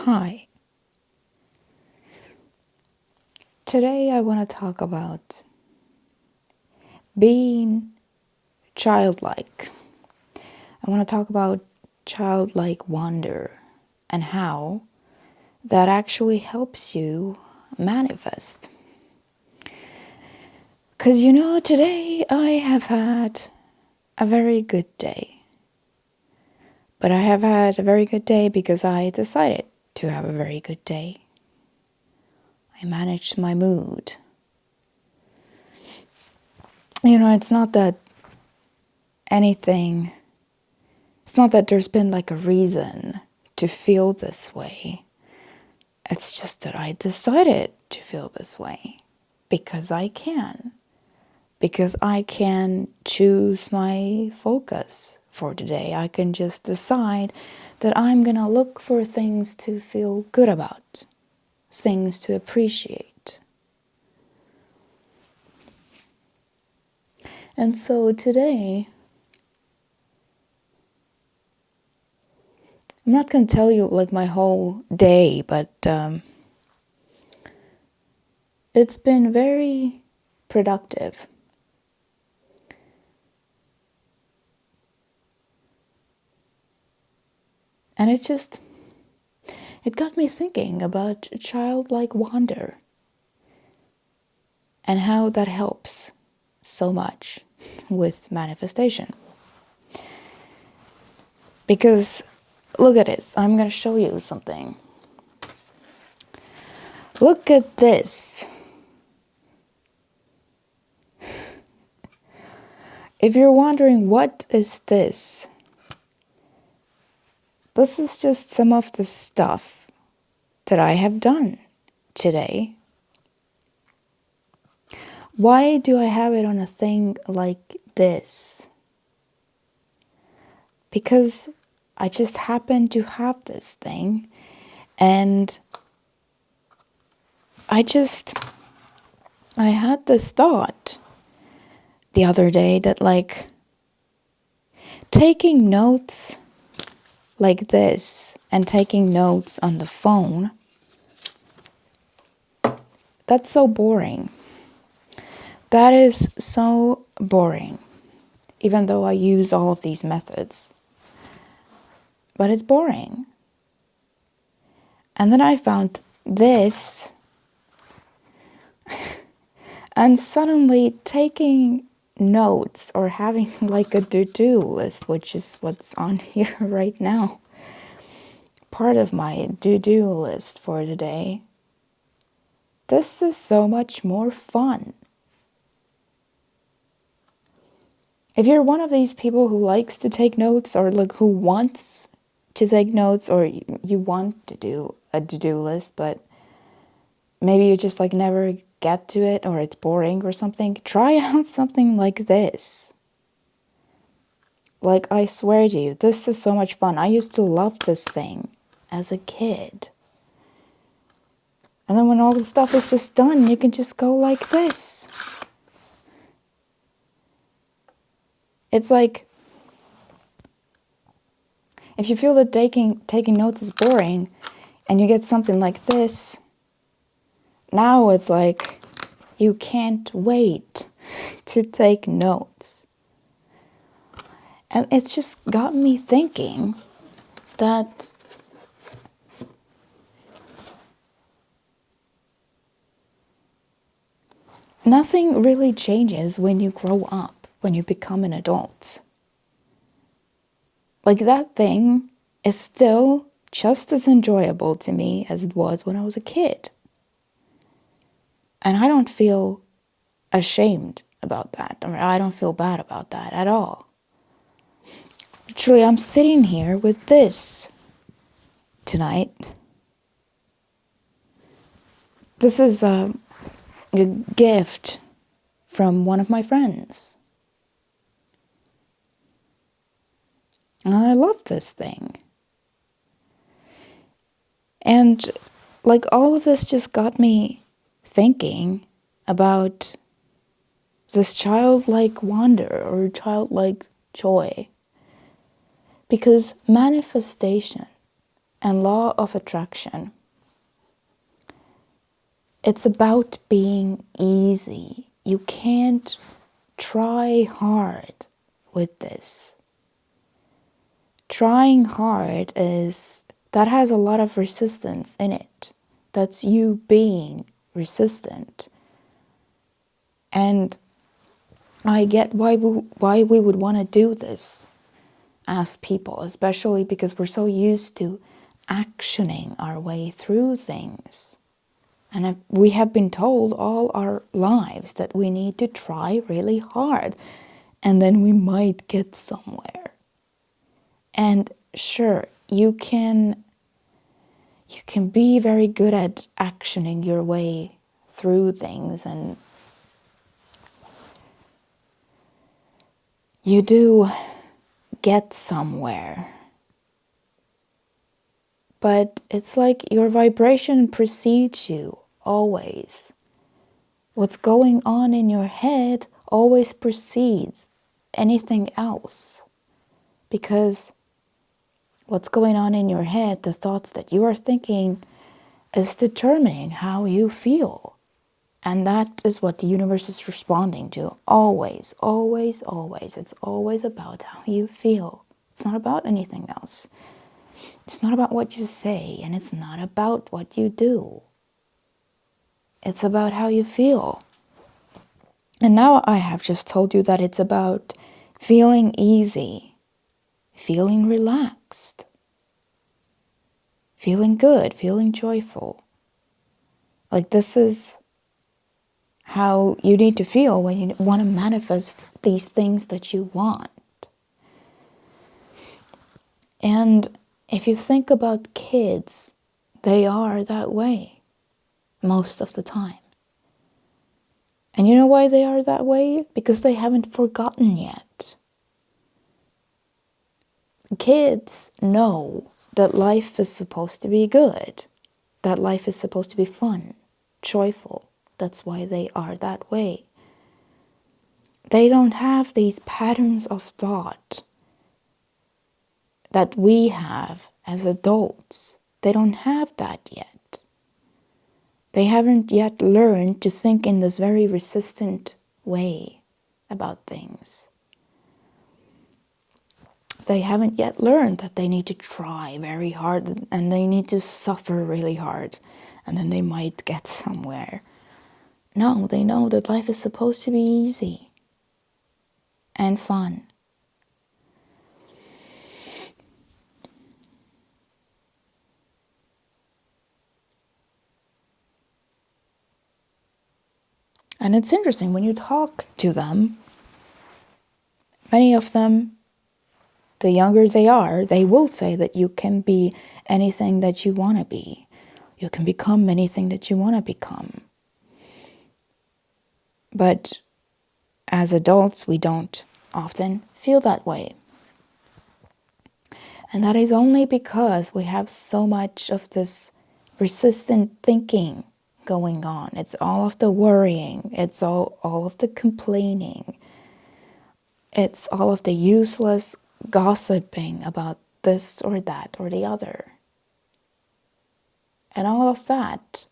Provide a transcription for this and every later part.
Hi. Today I want to talk about being childlike. I want to talk about childlike wonder and how that actually helps you manifest. Because today I have had a very good day. But I have had a very good day because I decided to have a very good day. I managed my mood. It's not that anything, it's not that there's been like a reason to feel this way. It's just that I decided to feel this way because I can. Because I can choose my focus for today. I can just decide that I'm gonna look for things to feel good about, things to appreciate. And so today, I'm not gonna tell you like my whole day, but it's been very productive. And it got me thinking about childlike wonder and how that helps so much with manifestation. Because look at this, I'm going to show you something. Look at this. If you're wondering what is this, this is just some of the stuff that I have done today. Why do I have it on a thing like this? Because I just happen to have this thing, and I had this thought the other day that like taking notes like this and taking notes on the phone, that's so boring. That is so boring, even though I use all of these methods. But it's boring. And then I found this, and suddenly taking notes or having like a to-do list, which is what's on here right now, part of my to-do list for today, this is so much more fun. If you're one of these people who likes to take notes, or like who wants to take notes, or you want to do a to-do list, but maybe you just like never get to it, or it's boring or something, try out something like this. Like, I swear to you, this is so much fun. I used to love this thing as a kid. And then when all the stuff is just done, you can just go like this. It's like, if you feel that taking notes is boring, and you get something like this, now it's like, you can't wait to take notes. And it's just got me thinking that nothing really changes when you grow up, when you become an adult. Like, that thing is still just as enjoyable to me as it was when I was a kid. And I don't feel ashamed about that. I mean, I don't feel bad about that at all. Truly, I'm sitting here with this tonight. This is a gift from one of my friends. And I love this thing. And like, all of this just got me thinking about this childlike wonder or childlike joy. Because manifestation and law of attraction. It's about being easy. You can't try hard with this. Trying hard that has a lot of resistance in it. That's you being resistant. And I get why we would want to do this as people, especially because we're so used to actioning our way through things. And we have been told all our lives that we need to try really hard and then we might get somewhere. And sure, you can be very good at actioning your way through things, and you do get somewhere. But it's like your vibration precedes you always. What's going on in your head always precedes anything else. Because what's going on in your head, the thoughts that you are thinking, is determining how you feel. And that is what the universe is responding to. Always, always, always. It's always about how you feel. It's not about anything else. It's not about what you say, and it's not about what you do. It's about how you feel. And now I have just told you that it's about feeling easy, feeling relaxed, feeling good, feeling joyful. Like this is how you need to feel when you want to manifest these things that you want. And if you think about kids, they are that way most of the time. And you know why they are that way? Because they haven't forgotten yet. Kids know that life is supposed to be good, that life is supposed to be fun, joyful. That's why they are that way. They don't have these patterns of thought that we have as adults. They don't have that yet. They haven't yet learned to think in this very resistant way about things. They haven't yet learned that they need to try very hard and they need to suffer really hard and then they might get somewhere. No, they know that life is supposed to be easy and fun. And it's interesting, when you talk to them, many of them, the younger they are, they will say that you can be anything that you want to be. You can become anything that you want to become. But as adults, we don't often feel that way. And that is only because we have so much of this resistant thinking going on. It's all of the worrying. It's all of the complaining. It's all of the useless gossiping about this or that or the other. And all of that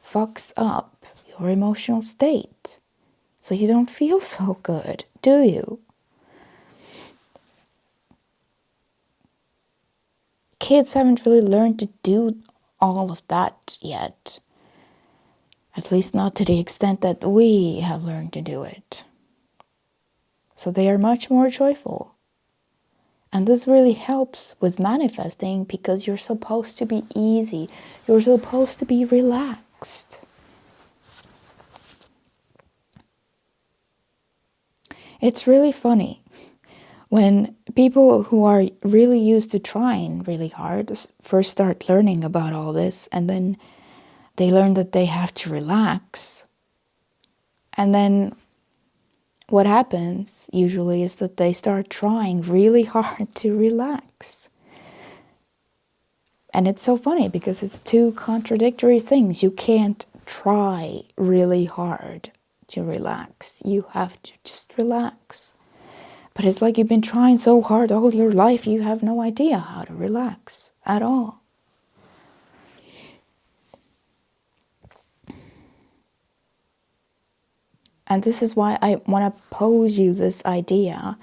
fucks up your emotional state. So you don't feel so good, do you? Kids haven't really learned to do all of that yet. At least not to the extent that we have learned to do it. So they are much more joyful. And this really helps with manifesting because you're supposed to be easy. You're supposed to be relaxed. It's really funny when people who are really used to trying really hard first start learning about all this, and then they learn that they have to relax. And then what happens usually is that they start trying really hard to relax. And it's so funny because it's two contradictory things. You can't try really hard to relax. You have to just relax. But it's like you've been trying so hard all your life, you have no idea how to relax at all. And this is why I want to pose you this idea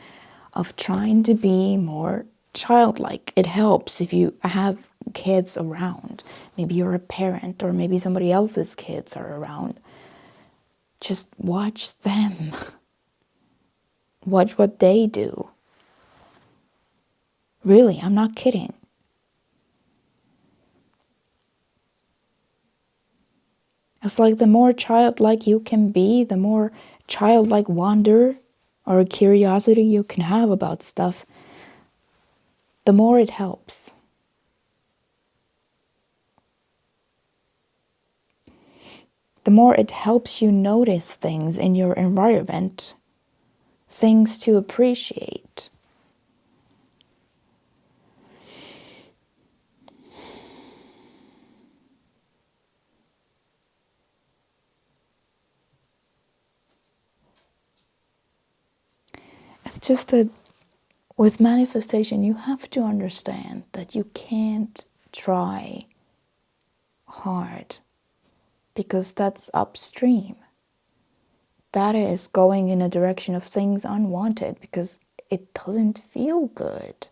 of trying to be more childlike. It helps if you have kids around. Maybe you're a parent, or maybe somebody else's kids are around. Just watch them. Watch what they do. Really, I'm not kidding. It's like the more childlike you can be, the more childlike wonder or curiosity you can have about stuff, the more it helps. The more it helps you notice things in your environment, things to appreciate. It's just that with manifestation, you have to understand that you can't try hard, because that's upstream. That is going in a direction of things unwanted because it doesn't feel good.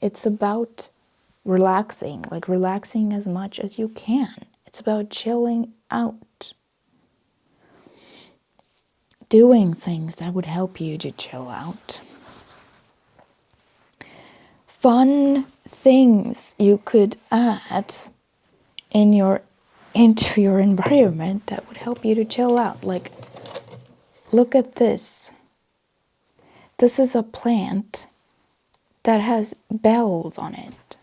It's about relaxing, like relaxing as much as you can. It's about chilling out. Doing things that would help you to chill out. Fun things you could add into your environment that would help you to chill out. Like, look at this. This is a plant that has bells on it.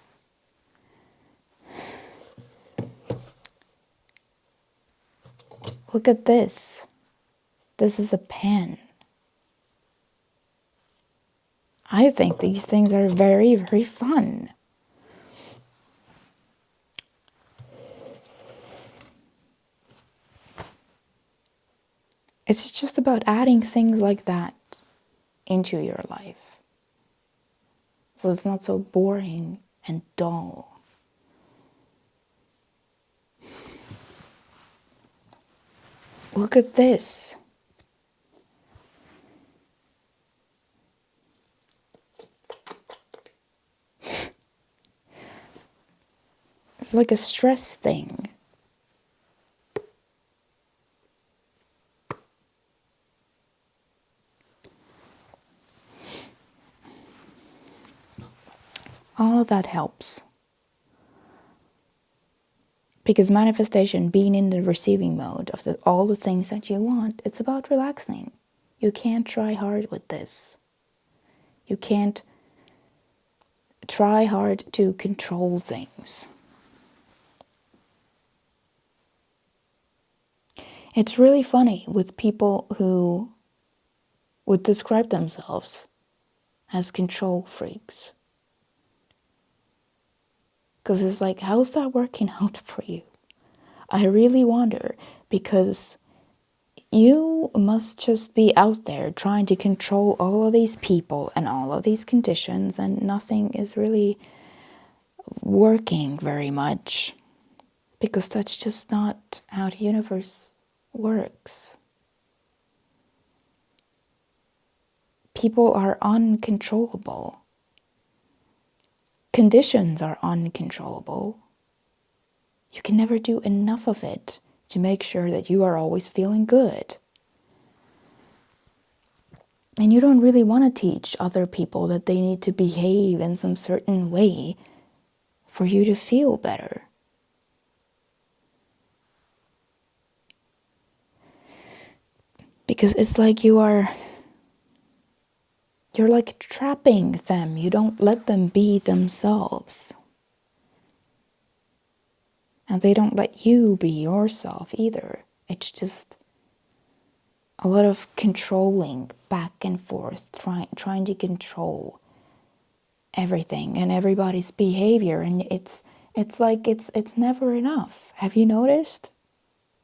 Look at this. This is a pen. I think these things are very, very fun. It's just about adding things like that into your life, so it's not so boring and dull. Look at this. It's like a stress thing. All of that helps. Because manifestation, being in the receiving mode of all the things that you want, it's about relaxing. You can't try hard with this. You can't try hard to control things. It's really funny with people who would describe themselves as control freaks. Because it's like, how's that working out for you? I really wonder, because you must just be out there trying to control all of these people and all of these conditions, and nothing is really working very much, because that's just not how the universe works. People are uncontrollable. Conditions are uncontrollable. You can never do enough of it to make sure that you are always feeling good. And you don't really want to teach other people that they need to behave in some certain way for you to feel better. Because it's like you're like trapping them. You don't let them be themselves. And they don't let you be yourself either. It's just a lot of controlling back and forth, trying to control everything and everybody's behavior, and it's like it's never enough. Have you noticed?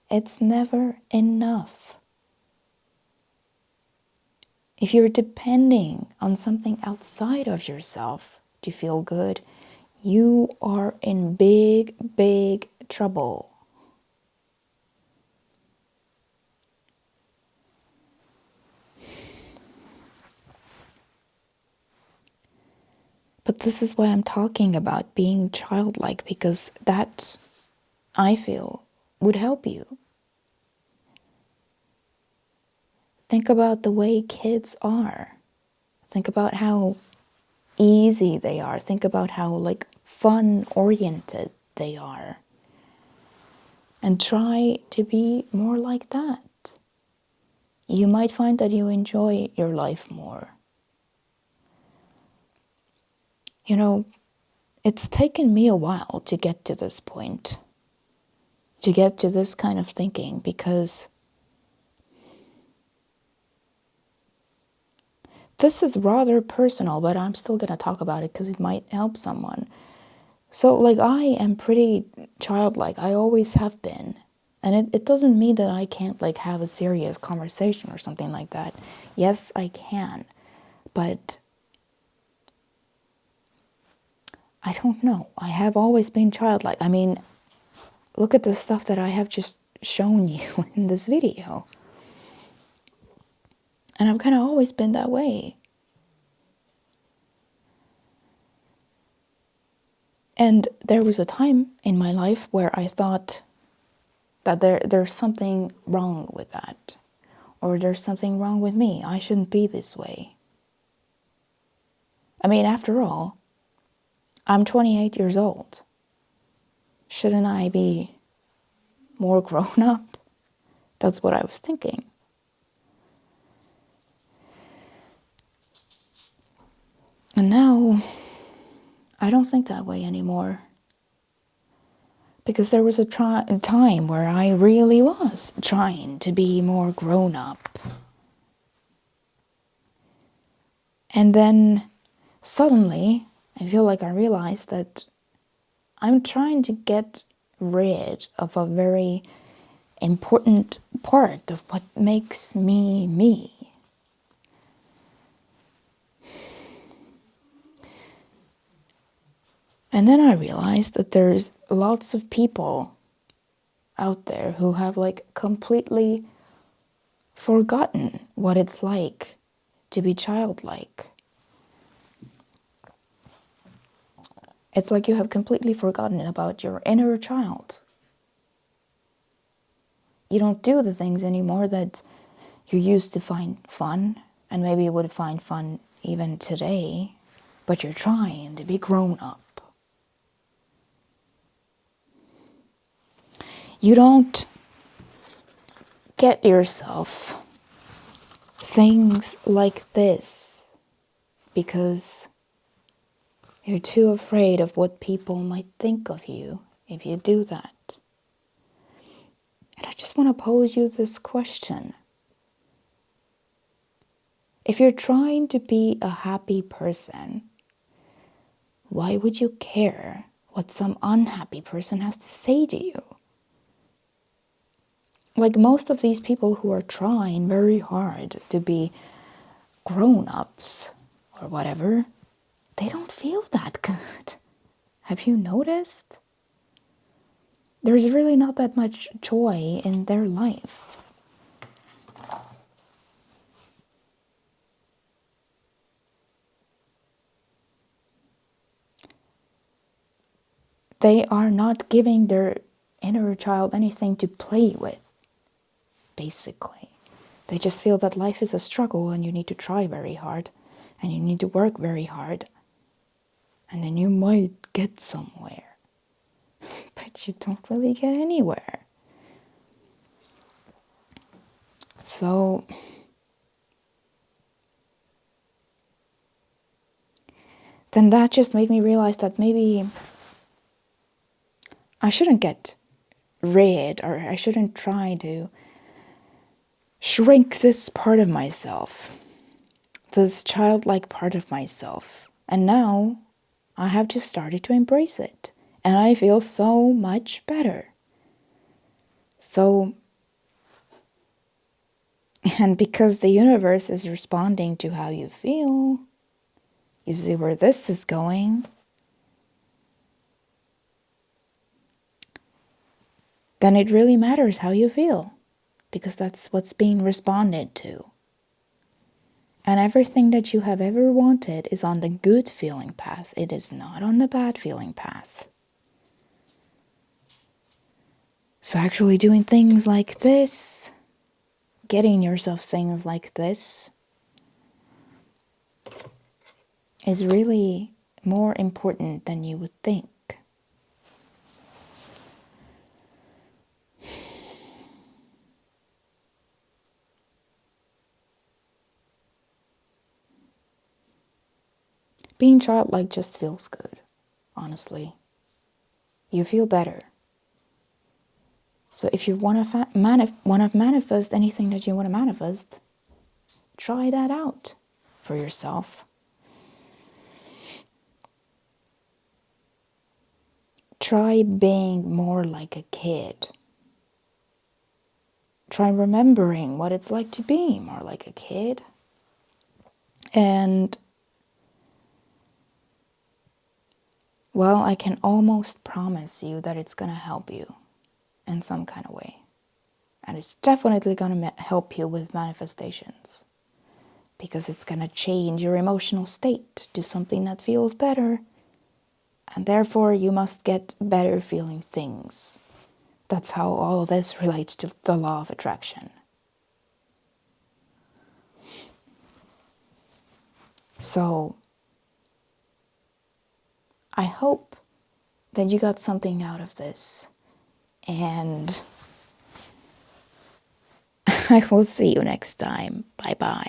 It's never enough. If you're depending on something outside of yourself to feel good, you are in big, big trouble. But this is why I'm talking about being childlike, because that, I feel, would help you. Think about the way kids are. Think about how easy they are. Think about how like fun-oriented they are. And try to be more like that. You might find that you enjoy your life more. You know, it's taken me a while to get to this point, to get to this kind of thinking, because this is rather personal, but I'm still going to talk about it because it might help someone. So, like, I am pretty childlike. I always have been. And it doesn't mean that I can't, like, have a serious conversation or something like that. Yes, I can. But I don't know. I have always been childlike. I mean, look at the stuff that I have just shown you in this video. And I've kind of always been that way. And there was a time in my life where I thought that there's something wrong with that. Or there's something wrong with me. I shouldn't be this way. I mean, after all, I'm 28 years old. Shouldn't I be more grown up? That's what I was thinking. And now, I don't think that way anymore. Because there was a time where I really was trying to be more grown up. And then suddenly, I feel like I realized that I'm trying to get rid of a very important part of what makes me me. And then I realized that there's lots of people out there who have like completely forgotten what it's like to be childlike. It's like you have completely forgotten about your inner child. You don't do the things anymore that you used to find fun, and maybe you would find fun even today, but you're trying to be grown up. You don't get yourself things like this because you're too afraid of what people might think of you if you do that. And I just want to pose you this question. If you're trying to be a happy person, why would you care what some unhappy person has to say to you? Like most of these people who are trying very hard to be grown-ups or whatever, they don't feel that good. Have you noticed? There's really not that much joy in their life. They are not giving their inner child anything to play with, basically. They just feel that life is a struggle and you need to try very hard and you need to work very hard. And then you might get somewhere. But you don't really get anywhere. So then that just made me realize that maybe I shouldn't get rid, or I shouldn't try to shrink this part of myself, this childlike part of myself. And now I have just started to embrace it. And I feel so much better. So, and because the universe is responding to how you feel, you see where this is going. Then it really matters how you feel, because that's what's being responded to. And everything that you have ever wanted is on the good feeling path. It is not on the bad feeling path. So actually doing things like this, getting yourself things like this, is really more important than you would think. Being childlike just feels good, honestly. You feel better. So if you want to manifest anything that you want to manifest, try that out for yourself. Try being more like a kid. Try remembering what it's like to be more like a kid. And, well, I can almost promise you that it's going to help you in some kind of way. And it's definitely going to help you with manifestations. Because it's going to change your emotional state to something that feels better. And therefore, you must get better feeling things. That's how all of this relates to the law of attraction. So, I hope that you got something out of this. And I will see you next time. Bye bye.